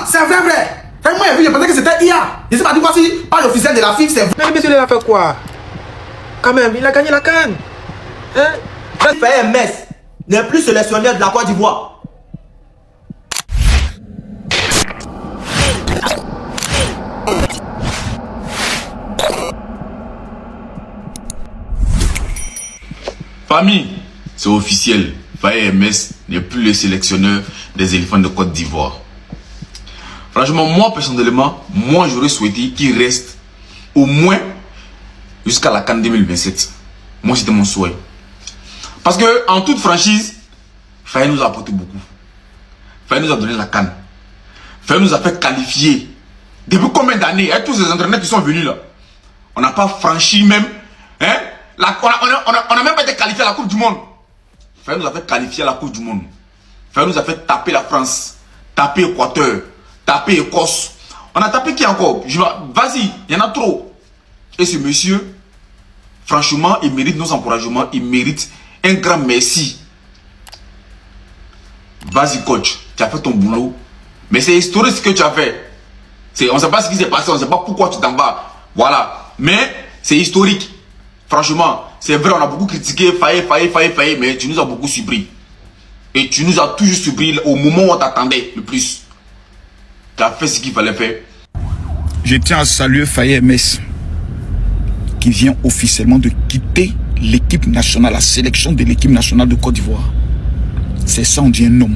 c'est vrai. Moi, je pensais que c'était IA. Je ne sais pas dire si pas l'officiel de la FIFA, c'est vrai. Mais monsieur, il a fait quoi? Quand même, il a gagné la CAN. Hein? Faye Mess n'est plus sélectionneur de la Côte d'Ivoire. Famille, c'est officiel. Faye MS n'est plus le sélectionneur des éléphants de Côte d'Ivoire. Franchement, moi personnellement, j'aurais souhaité qu'il reste au moins jusqu'à la CAN 2027. Moi, c'était mon souhait. Parce que, en toute franchise, Faye nous a apporté beaucoup. Faye nous a donné la CAN. Faye nous a fait qualifier. Depuis combien d'années, tous ces entraîneurs qui sont venus là, on n'a pas franchi même, hein? On n'a même pas été qualifié à la Coupe du Monde. Faye nous a fait qualifier à la Coupe du Monde. Faye nous a fait taper la France, taper Équateur, taper Écosse. On a tapé qui encore? Vas-y, il y en a trop. Et ce monsieur, franchement, il mérite nos encouragements, il mérite un grand merci. Vas-y coach, tu as fait ton boulot. Mais c'est historique ce que tu as fait. On ne sait pas ce qui s'est passé, on ne sait pas pourquoi tu t'en vas. Voilà. Mais c'est historique. Franchement, c'est vrai, on a beaucoup critiqué Faye, mais tu nous as beaucoup surpris. Et tu nous as toujours surpris au moment où on t'attendait le plus. Tu as fait ce qu'il fallait faire. Je tiens à saluer Faye MS, qui vient officiellement de quitter l'équipe nationale, la sélection de l'équipe nationale de Côte d'Ivoire. C'est ça, on dit un homme.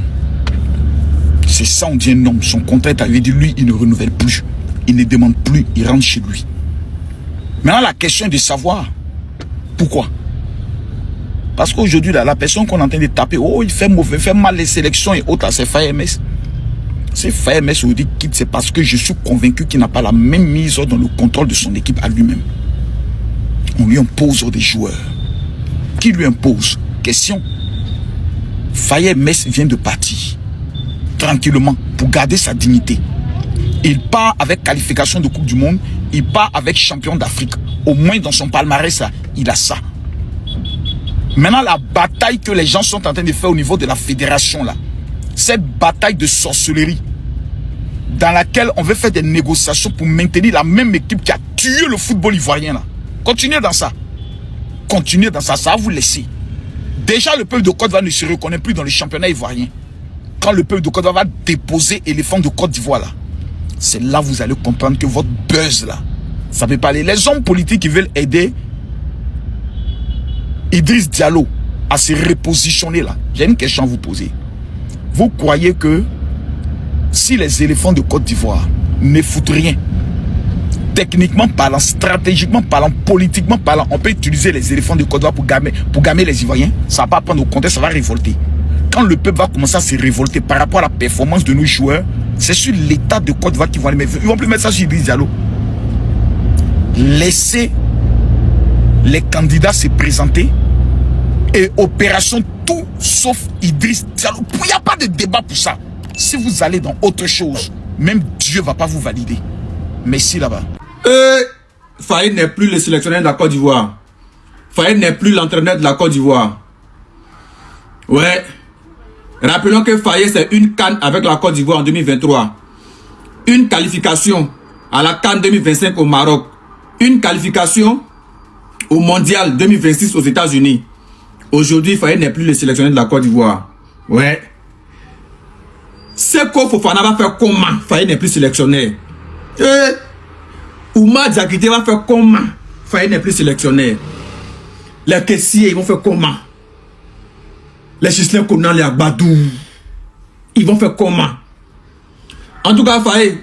C'est ça, on dit un homme. Son contrat avait dit, lui, il ne renouvelle plus. Il ne demande plus, il rentre chez lui. Maintenant, la question est de savoir pourquoi. Parce qu'aujourd'hui, la personne qu'on est en train de taper, oh, il fait mauvais, il fait mal les sélections et autres, c'est Faye MS. C'est Faye MS aujourd'hui qui quitte, c'est parce que je suis convaincu qu'il n'a pas la même mise dans le contrôle de son équipe à lui-même. On lui impose des joueurs. Qui lui impose? Question. Faye MS vient de partir tranquillement pour garder sa dignité. Il part avec qualification de Coupe du Monde, il part avec champion d'Afrique. Au moins dans son palmarès, là, il a ça. Maintenant, la bataille que les gens sont en train de faire au niveau de la fédération, là, cette bataille de sorcellerie, dans laquelle on veut faire des négociations pour maintenir la même équipe qui a tué le football ivoirien, là. Continuez dans ça. Continuez dans ça, ça va vous laisser. Déjà, le peuple de Côte d'Ivoire ne se reconnaît plus dans le championnat ivoirien. Quand le peuple de Côte d'Ivoire va déposer éléphant de Côte d'Ivoire, là, c'est là que vous allez comprendre que votre buzz, là, ça peut parler. Les hommes politiques qui veulent aider Idriss Diallo à se repositionner, là, j'ai une question à vous poser. Vous croyez que si les éléphants de Côte d'Ivoire ne foutent rien, techniquement parlant, stratégiquement parlant, politiquement parlant, on peut utiliser les éléphants de Côte d'Ivoire pour gamer les Ivoiriens? Ça ne va pas prendre au compte, ça va révolter. Quand le peuple va commencer à se révolter par rapport à la performance de nos joueurs, c'est sur l'état de Côte d'Ivoire qu'ils vont aller mettre. Ils vont plus mettre ça sur Idriss Diallo. Laissez les candidats se présenter et opération tout sauf Idriss Diallo. Il n'y a pas de débat pour ça. Si vous allez dans autre chose, même Dieu ne va pas vous valider. Merci là-bas. Faye n'est plus le sélectionneur de la Côte d'Ivoire. Faye n'est plus l'entraîneur de la Côte d'Ivoire. Ouais. Rappelons que Faye, c'est une CAN avec la Côte d'Ivoire en 2023. Une qualification à la CAN 2025 au Maroc. Une qualification au Mondial 2026 aux États-Unis. Aujourd'hui, Faye n'est plus le sélectionneur de la Côte d'Ivoire. Ouais. Seko Fofana va faire comment? Faye n'est plus sélectionnaire. Oumar Diakité va faire comment? Faye n'est plus sélectionnaire. Les caissiers, ils vont faire comment? Les Chislin Konan, les Agbadou, ils vont faire comment? En tout cas, Faye,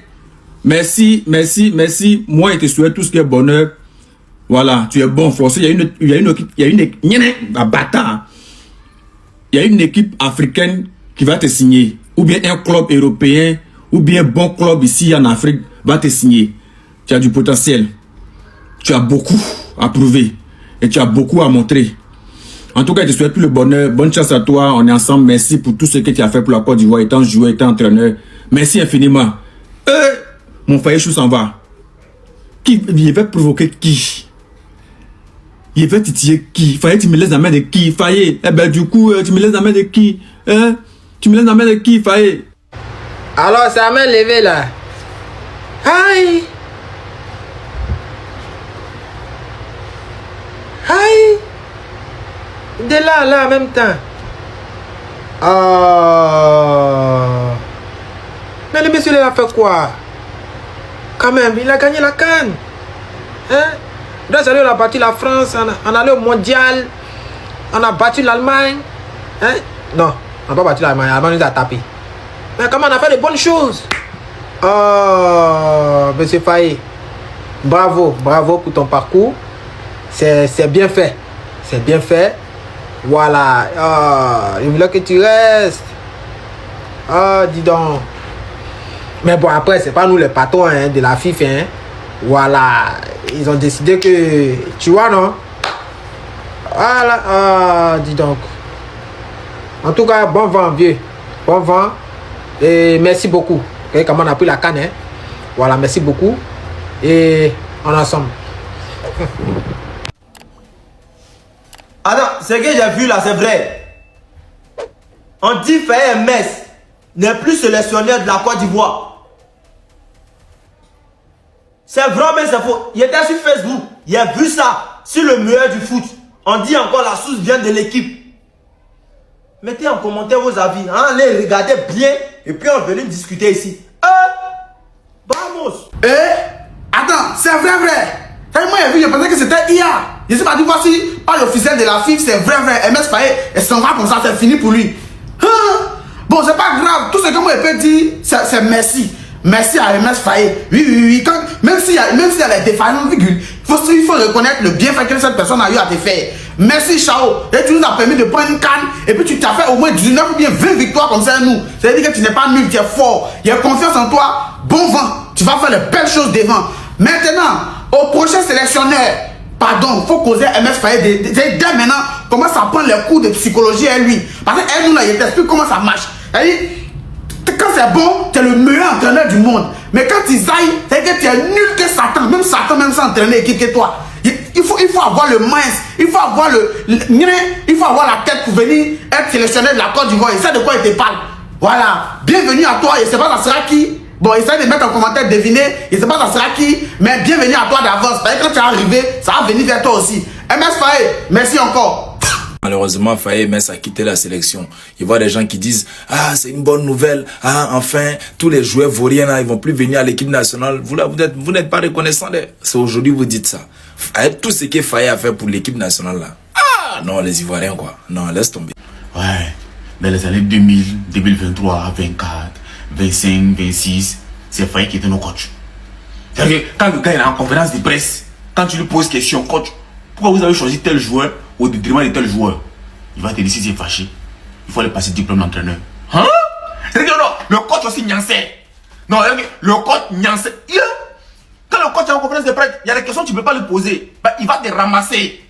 merci. Moi, je te souhaite tout ce qui est bonheur. Voilà, tu es bon, forcé. Il y a une équipe africaine qui va te signer. Ou bien un club européen, ou bien un bon club ici en Afrique va te signer. Tu as du potentiel. Tu as beaucoup à prouver. Et tu as beaucoup à montrer. En tout cas, je te souhaite tout le bonheur. Bonne chance à toi. On est ensemble. Merci pour tout ce que tu as fait pour la Côte d'Ivoire, étant joueur, étant entraîneur. Merci infiniment. Mon Faye Chou s'en va. Il va provoquer qui? Il va titiller qui? Faye, tu me laisses la main de qui? Faye, du coup, tu me laisses la main de qui? Tu me laisses la main de qui, Faye? Alors, c'est à main levée là. Aïe. Aïe. De là, en même temps. Oh. Mais le monsieur, il a fait quoi? Quand même, il a gagné la CAN. Hein? Dans ce on a battu la France, on allait au mondial. On a battu l'Allemagne. Hein? Non, on n'a pas battu l'Allemagne. L'Allemagne nous a tapé. Mais comment on a fait de bonnes choses? Oh, monsieur Faye. Bravo pour ton parcours. C'est bien fait. C'est bien fait. Voilà. Oh, il voulait que tu restes. Oh, dis donc. Mais bon, après, c'est pas nous les patrons hein, de la FIFA. Hein. Voilà. Ils ont décidé que... Tu vois, non? Voilà. Oh, dis donc. En tout cas, bon vent, vieux. Bon vent. Et merci beaucoup. Okay, comment on a pris la canne. Hein? Voilà, merci beaucoup. Et on est ensemble. Attends, ce que j'ai vu là, c'est vrai. On dit Faye Mess n'est plus sélectionneur de la Côte d'Ivoire. C'est vrai, mais c'est faux. Il était sur Facebook. Il a vu ça sur le meilleur du foot. On dit encore la source vient de l'équipe. Mettez en commentaire vos avis. Hein? Allez, regardez bien. Et puis on venait discuter ici. Vamos. Attends, c'est vrai. Quand moi j'ai vu, je pensais que c'était IA. Je sais pas, voici, pas l'officiel de la FIFA, c'est vrai. MS Faye, elle s'en va comme ça, c'est fini pour lui. Bon, c'est pas grave. Tout ce que moi je peux dire, c'est merci. Merci à MS Faye. Oui. Même s'il y a les défaillances, il faut reconnaître le bienfait que cette personne a eu à te faire. Merci, Chao. Et tu nous as permis de prendre une canne. Et puis tu t'as fait au moins 19 ou bien 20 victoires comme ça, nous. Ça veut dire que tu n'es pas nul, tu es fort. Il y a confiance en toi. Bon vent. Tu vas faire de belles choses devant. Maintenant, au prochain sélectionneur, pardon, il faut causer MS Faye. Dès maintenant, commence à prendre les cours de psychologie à lui. Parce qu'elle, nous, là, il t'explique comment ça marche. Quand c'est bon, tu es le meilleur entraîneur du monde. Mais quand tu zailles, c'est que tu es nul que Satan. Même Satan, même sans entraîner l'équipe que toi. Il faut avoir le mince, il faut avoir il faut avoir la tête pour venir être sélectionneur de la Côte d'Ivoire. Il sait de quoi il te parle. Voilà. Bienvenue à toi. Je ne sais pas ça sera qui. Bon, essaye de mettre en commentaire, deviner. Je ne sais pas ça sera qui. Mais bienvenue à toi d'avance. Parce que quand tu es arrivé, ça va venir vers toi aussi. MS Faye, merci encore. Malheureusement, Faye Mess a quitté la sélection. Il y a des gens qui disent « Ah, c'est une bonne nouvelle. Ah, enfin, tous les joueurs vauriens, là, ils vont plus venir à l'équipe nationale. Vous, là, vous n'êtes pas reconnaissants. C'est aujourd'hui que vous dites ça. Avec tout ce que Faye a fait pour l'équipe nationale, là. Ah, non, les Ivoiriens, quoi. Non, laisse tomber. Ouais, dans les années 2000, 2023, 24, 25, 26, c'est Faye qui était nos coachs. C'est-à-dire que quand le gars est en conférence de presse, quand tu lui poses question, coach, pourquoi vous avez choisi tel joueur au détriment de tel joueur? Il va te dire si c'est fâché. Il faut aller passer diplôme d'entraîneur. Hein? Regarde, le coach aussi Nyansé. Non, le coach Nyansé. Quand le coach est en conférence de presse, il y a des questions que tu ne peux pas lui poser. Bah, il va te ramasser.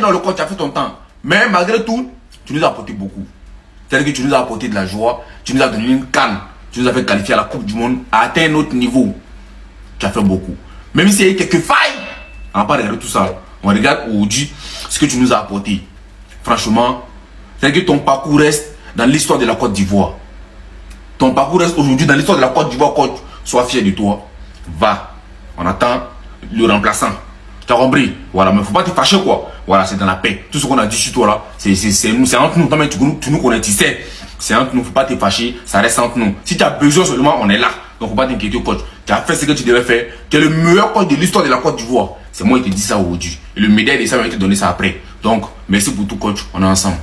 Non, le coach a fait ton temps. Mais malgré tout, tu nous as apporté beaucoup. C'est-à-dire que tu nous as apporté de la joie. Tu nous as donné une canne. Tu nous as fait qualifier à la Coupe du Monde à atteindre un autre niveau. Tu as fait beaucoup. Même s'il y a eu quelques failles, on va pas regarder tout ça. On regarde aujourd'hui ce que tu nous as apporté. Franchement, c'est-à-dire que ton parcours reste dans l'histoire de la Côte d'Ivoire. Ton parcours reste aujourd'hui dans l'histoire de la Côte d'Ivoire, coach. Sois fier de toi. Va. On attend le remplaçant. Tu as compris? Voilà, mais faut pas te fâcher, quoi. Voilà, c'est dans la paix. Tout ce qu'on a dit sur toi là, c'est nous, c'est entre nous. Toi, tu nous connais, tu sais. C'est entre nous, faut pas te fâcher, ça reste entre nous. Si tu as besoin seulement, on est là. Donc faut pas t'inquiéter, coach. Tu as fait ce que tu devais faire. Tu es le meilleur coach de l'histoire de la Côte d'Ivoire. C'est moi qui te dis ça aujourd'hui. Et le médaille de ça va te donner ça après. Donc, merci pour tout, coach. On est ensemble.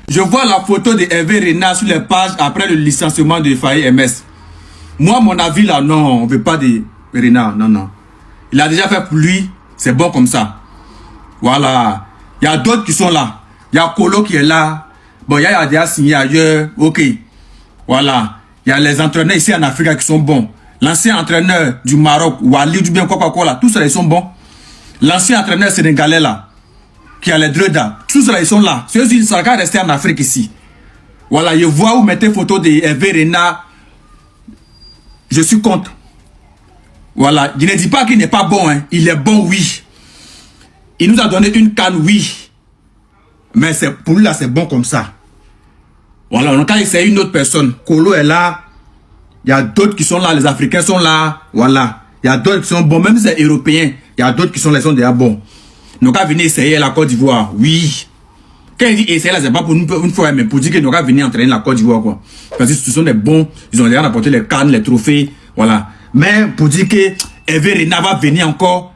Je vois la photo de Hervé Renard sur les pages après le licenciement de Faye MS. Moi, mon avis là, non, on veut pas de Renard, non. Il a déjà fait pour lui, c'est bon comme ça. Voilà. Il y a d'autres qui sont là. Il y a Kolo qui est là. Bon, il y a déjà signé ailleurs. Ok. Voilà. Il y a les entraîneurs ici en Afrique qui sont bons. L'ancien entraîneur du Maroc, Wali, du bien quoi là, tous ceux-là, ils sont bons. L'ancien entraîneur sénégalais là, qui a les Dreda, tous ceux-là, ils sont là. Ceux-ci, ça va rester en Afrique ici. Voilà, je vois où mettez photo de Hervé Renard. Je suis contre. Voilà, je ne dis pas qu'il n'est pas bon, hein. Il est bon, oui. Il nous a donné une canne, oui. Mais pour lui là, c'est bon comme ça. Voilà, on a essayé une autre personne. Kolo est là. Il y a d'autres qui sont là, les Africains sont là, voilà. Il y a d'autres qui sont bons, même si c'est européens, il y a d'autres qui sont là, ils sont déjà bons. Donc, à venir essayer la Côte d'Ivoire, oui. Quand il dit essayer là, c'est pas pour une fois, mais pour dire qu'ils n'ont qu'à venir entraîner la Côte d'Ivoire, quoi. Parce que ce sont des bons, ils ont déjà apporté les cannes, les trophées, voilà. Mais pour dire que Hervé Renard va venir encore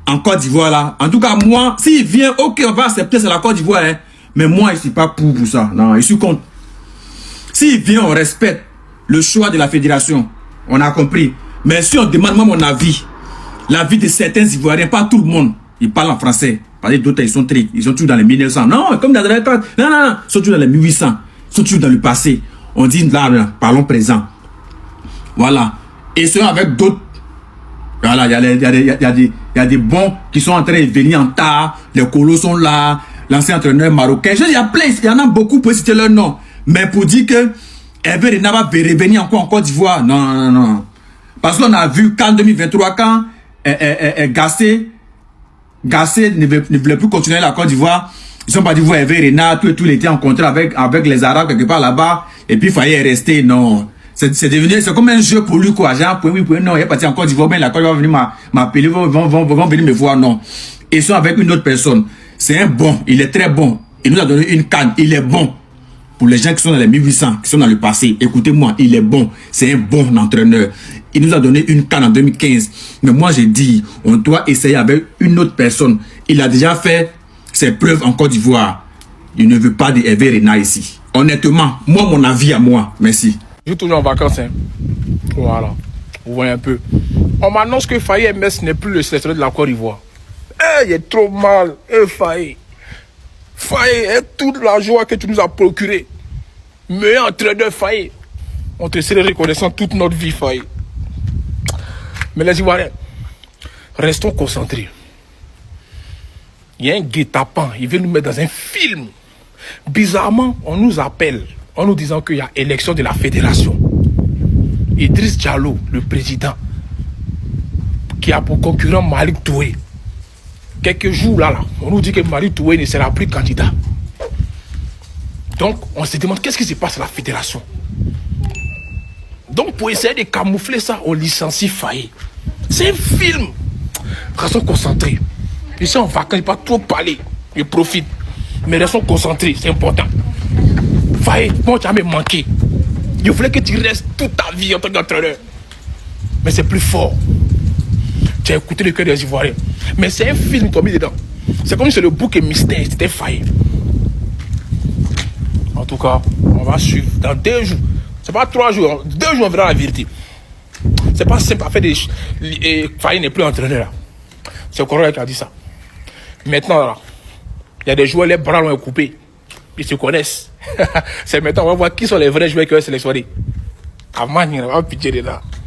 en Côte d'Ivoire là. En tout cas, moi, s'il vient, ok, on va accepter, c'est la Côte d'Ivoire, hein. Mais moi, je suis pas pour ça. Non, je suis contre. S'il vient, on respecte le choix de la fédération. On a compris. Mais si on demande moi mon avis, l'avis de certains Ivoiriens, pas tout le monde, ils parlent en français. Parce que d'autres, ils sont toujours dans les 1900. Non, comme dans les 30. Non, ils sont toujours dans les 1800. Ils sont toujours dans le passé. On dit là, parlons présent. Voilà. Et ceux avec d'autres. Voilà, il y a des bons qui sont en train de venir en tard. Les colos sont là. L'ancien entraîneur marocain. Il y a plein, il y en a beaucoup pour citer leur nom. Mais pour dire que Hervé Renard va revenir encore en Côte d'Ivoire. Non. Parce qu'on a vu qu'en 2023, quand Gassé ne voulait plus continuer la Côte d'Ivoire, ils sont pas dit voir Hervé Renard, tout il était en contrat avec les Arabes quelque part là-bas, et puis il fallait rester. Non. C'est devenu, c'est comme un jeu pour lui, quoi. Genre, oui, non, il est parti en Côte d'Ivoire, mais la Côte d'Ivoire va venir m'appeler, vont venir me voir, non. Ils sont avec une autre personne. C'est un bon, il est très bon. Il nous a donné une canne, il est bon. Pour les gens qui sont dans les 1800, qui sont dans le passé, écoutez-moi, il est bon. C'est un bon entraîneur. Il nous a donné une canne en 2015. Mais moi, j'ai dit, on doit essayer avec une autre personne. Il a déjà fait ses preuves en Côte d'Ivoire. Il ne veut pas de Hervé Renard ici. Honnêtement, moi, mon avis à moi. Merci. Je suis toujours en vacances. Hein. Voilà. Vous voyez un peu. On m'annonce que Faye MS n'est plus le sélectionneur de la Côte d'Ivoire. Il est trop mal. Faye. Faye, toute la joie que tu nous as procurée. Meilleur entraîneur, Faye. On te serait reconnaissant toute notre vie, Faye. Mais les Ivoiriens, restons concentrés. Il y a un guet-apens, il veut nous mettre dans un film. Bizarrement, on nous appelle en nous disant qu'il y a élection de la fédération. Idriss Diallo, le président, qui a pour concurrent Malik Toué. Quelques jours là, on nous dit que Malik Toué ne sera plus candidat. Donc, on se demande qu'est-ce qui se passe à la fédération. Donc, pour essayer de camoufler ça, on licencie Faye. C'est un film. Restons concentrés. Ici, en vacances, je ne vais pas trop parler. Je profite. Mais restons concentrés, c'est important. Faye, moi, tu as jamais manqué. Je voulais que tu restes toute ta vie en tant qu'entraîneur. Mais c'est plus fort. Tu as écouté le cœur des Ivoiriens. Mais c'est un film qu'on a mis dedans. C'est comme si c'est le bouc et mystère, c'était Faye. En tout cas, on va suivre dans 2 jours. C'est pas 3 jours, 2 jours on verra la vérité. C'est pas simple à faire des... Faye n'est plus entraîneur. C'est Corona qui a dit ça. Maintenant, là, il y a des joueurs, les bras l'ont coupé. Ils se connaissent. C'est maintenant, on va voir qui sont les vrais joueurs qui ont sélectionné.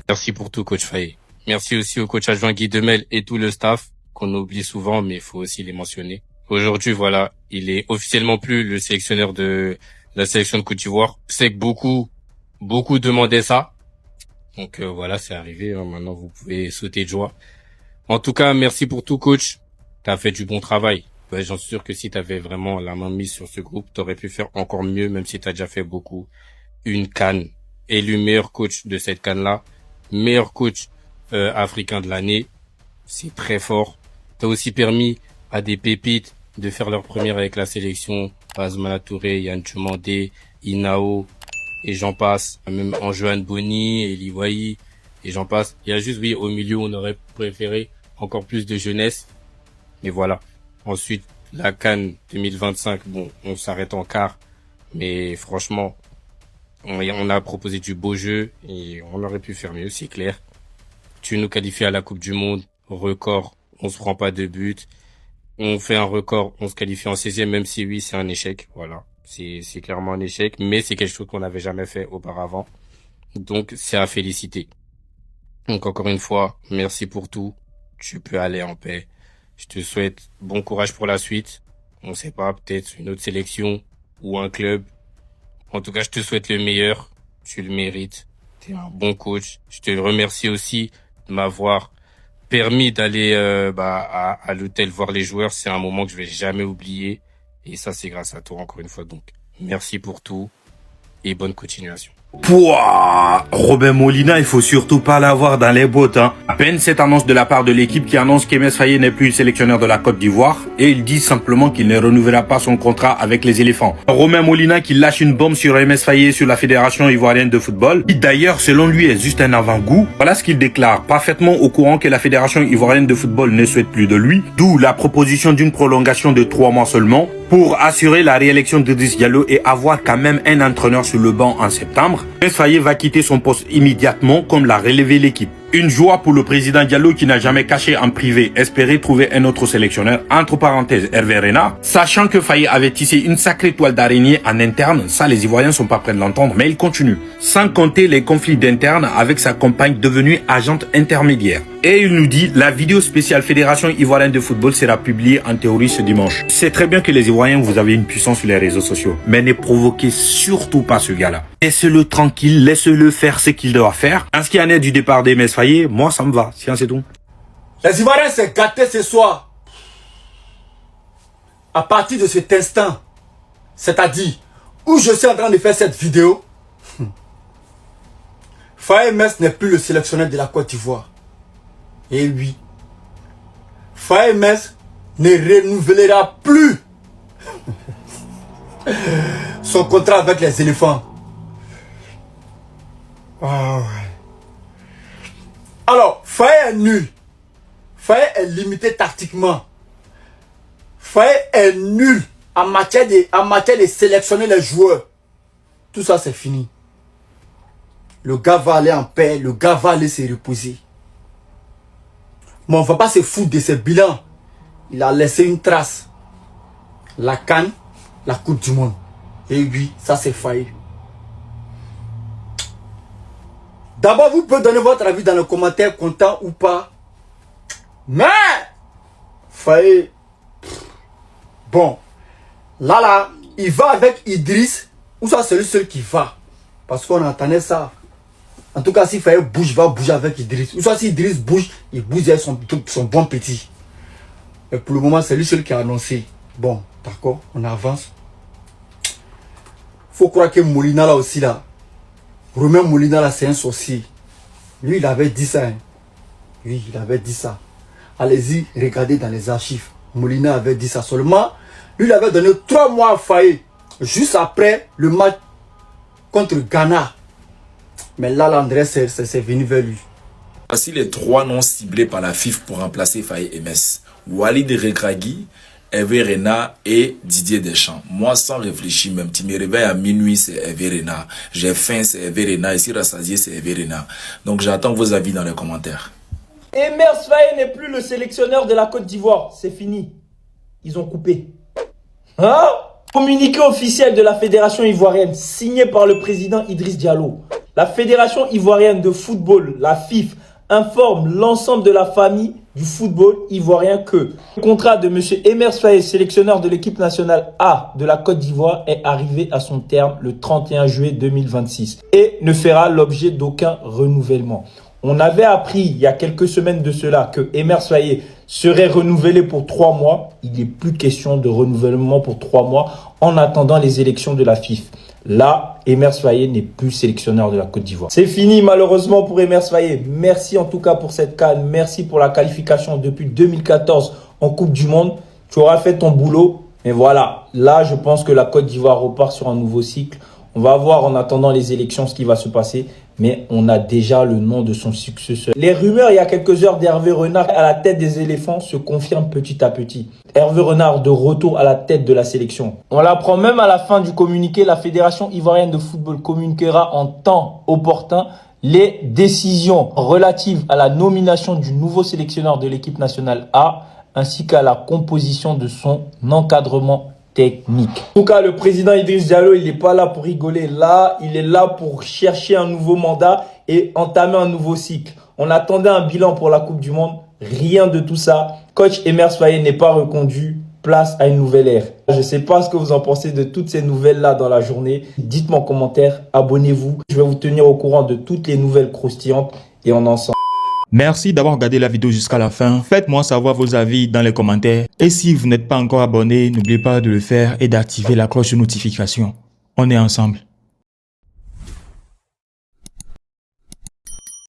Merci pour tout, coach Faye. Merci aussi au coach adjoint Guy Demel et tout le staff, qu'on oublie souvent, mais il faut aussi les mentionner. Aujourd'hui, voilà, il est officiellement plus le sélectionneur de la sélection de Côte d'Ivoire. Je sais que beaucoup demandaient ça. Donc voilà, c'est arrivé. Hein. Maintenant, vous pouvez sauter de joie. En tout cas, merci pour tout, coach. T'as fait du bon travail. Ouais, j'en suis sûr que si t'avais vraiment la main mise sur ce groupe, t'aurais pu faire encore mieux, même si t'as déjà fait beaucoup. Une CAN. Élu meilleur coach de cette CAN-là. Meilleur coach africain de l'année. C'est très fort. T'as aussi permis à des pépites de faire leur première avec la sélection. Azmana Touré, Yann Chumandé, Inao, et j'en passe. Même Anjoane Boni, Eli Wahi, et j'en passe. Il y a juste, oui, au milieu, on aurait préféré encore plus de jeunesse. Mais voilà. Ensuite, la CAN 2025, bon, on s'arrête en quart. Mais franchement, on a proposé du beau jeu et on aurait pu faire mieux, c'est clair. Tu nous qualifies à la Coupe du Monde, record, on se prend pas de but. On fait un record, on se qualifie en 16e, même si oui, c'est un échec. Voilà, c'est clairement un échec, mais c'est quelque chose qu'on n'avait jamais fait auparavant. Donc, c'est à féliciter. Donc, encore une fois, merci pour tout. Tu peux aller en paix. Je te souhaite bon courage pour la suite. On sait pas, peut-être une autre sélection ou un club. En tout cas, je te souhaite le meilleur. Tu le mérites. T'es un bon coach. Je te remercie aussi de m'avoir permis d'aller à l'hôtel voir les joueurs. C'est un moment que je vais jamais oublier. Et ça, c'est grâce à toi, encore une fois. Donc, merci pour tout et bonne continuation. Pouah, Robin Molina, il faut surtout pas l'avoir dans les bottes. Hein. À peine cette annonce de la part de l'équipe qui annonce qu'Emers Faé n'est plus le sélectionneur de la Côte d'Ivoire et il dit simplement qu'il ne renouvellera pas son contrat avec les éléphants. Robin Molina qui lâche une bombe sur Emers Faé sur la Fédération ivoirienne de football, qui d'ailleurs selon lui est juste un avant-goût. Voilà ce qu'il déclare, parfaitement au courant que la Fédération ivoirienne de football ne souhaite plus de lui, d'où la proposition d'une prolongation de 3 mois seulement pour assurer la réélection d'Idriss Diallo et avoir quand même un entraîneur sur le banc en septembre. Emers Faé va quitter son poste immédiatement comme l'a relevé l'équipe. Une joie pour le président Diallo qui n'a jamais caché en privé espérer trouver un autre sélectionneur, entre parenthèses Hervé Renard, sachant que Faé avait tissé une sacrée toile d'araignée en interne, ça les Ivoiriens sont pas prêts de l'entendre, mais il continue. Sans compter les conflits d'interne avec sa compagne devenue agente intermédiaire. Et il nous dit, la vidéo spéciale Fédération ivoirienne de football sera publiée en théorie ce dimanche. C'est très bien que les Ivoiriens, vous avez une puissance sur les réseaux sociaux, mais ne provoquez surtout pas ce gars-là. Laissez-le tranquille, laissez-le faire ce qu'il doit faire. En ce qui en est du départ d'Emers Faé, moi ça me va, c'est tout. Les Ivoiriens s'est gâtés ce soir. À partir de cet instant, c'est-à-dire où je suis en train de faire cette vidéo, Faé Emers n'est plus le sélectionneur de la Côte d'Ivoire. Et oui, Faé Emers ne renouvellera plus son contrat avec les éléphants. Ah ouais. Alors, Faé est nul. Faé est limité tactiquement. Faé est nul en matière de sélectionner les joueurs. Tout ça, c'est fini. Le gars va aller en paix. Le gars va aller se reposer. Mais on ne va pas se foutre de ses bilans. Il a laissé une trace. La CAN, la Coupe du Monde. Et oui, ça c'est Faé. D'abord, vous pouvez donner votre avis dans les commentaires, content ou pas. Mais, Faé, bon, là, il va avec Idriss, ou ça c'est le seul qui va. Parce qu'on entendait ça. En tout cas, si Faé bouge, il va bouger avec Idriss. Ou soit si Idriss bouge, il bouge avec son bon petit. Et pour le moment, c'est lui seul qui a annoncé. Bon, d'accord, on avance. Faut croire que Molina là aussi là. Romain Molina là, c'est un sorcier. Lui, il avait dit ça. Hein. Oui, il avait dit ça. Allez-y, regardez dans les archives. Molina avait dit ça seulement. Lui, il avait donné 3 mois à Faé. Juste après le match contre Ghana. Mais là, l'André, c'est venu vers lui. Voici les 3 noms ciblés par la FIFA pour remplacer Faé Emers. Walid Regragui, Hervé Renard et Didier Deschamps. Moi, sans réfléchir, même si me réveille à minuit, c'est Hervé Renard. J'ai faim, c'est Hervé Renard. Ici, rassasié, c'est Hervé Renard. Donc, j'attends vos avis dans les commentaires. Emers Faé n'est plus le sélectionneur de la Côte d'Ivoire. C'est fini. Ils ont coupé. Hein? Communiqué officiel de la Fédération ivoirienne, signé par le président Idriss Diallo. La Fédération ivoirienne de football, la FIF, informe l'ensemble de la famille du football ivoirien que le contrat de M. Emers Faé, sélectionneur de l'équipe nationale A de la Côte d'Ivoire, est arrivé à son terme le 31 juillet 2026 et ne fera l'objet d'aucun renouvellement. On avait appris il y a quelques semaines de cela que Emers Faé serait renouvelé pour 3 mois. Il n'est plus question de renouvellement pour 3 mois en attendant les élections de la FIF. Là, Emers Faé n'est plus sélectionneur de la Côte d'Ivoire. C'est fini malheureusement pour Emers Faé. Merci en tout cas pour cette CAN. Merci pour la qualification depuis 2014 en Coupe du Monde. Tu auras fait ton boulot. Mais voilà, là je pense que la Côte d'Ivoire repart sur un nouveau cycle. On va voir en attendant les élections ce qui va se passer. Mais on a déjà le nom de son successeur. Les rumeurs il y a quelques heures d'Hervé Renard à la tête des éléphants se confirment petit à petit. Hervé Renard de retour à la tête de la sélection. On l'apprend même à la fin du communiqué. La Fédération ivoirienne de football communiquera en temps opportun les décisions relatives à la nomination du nouveau sélectionneur de l'équipe nationale A ainsi qu'à la composition de son encadrement technique. En tout cas, le président Idriss Diallo, il n'est pas là pour rigoler. Là, il est là pour chercher un nouveau mandat et entamer un nouveau cycle. On attendait un bilan pour la Coupe du Monde. Rien de tout ça. Coach Emers Faé n'est pas reconduit. Place à une nouvelle ère. Je ne sais pas ce que vous en pensez de toutes ces nouvelles-là dans la journée. Dites-moi en commentaire. Abonnez-vous. Je vais vous tenir au courant de toutes les nouvelles croustillantes et on en sort. Merci d'avoir regardé la vidéo jusqu'à la fin. Faites-moi savoir vos avis dans les commentaires. Et si vous n'êtes pas encore abonné, n'oubliez pas de le faire et d'activer la cloche de notification. On est ensemble.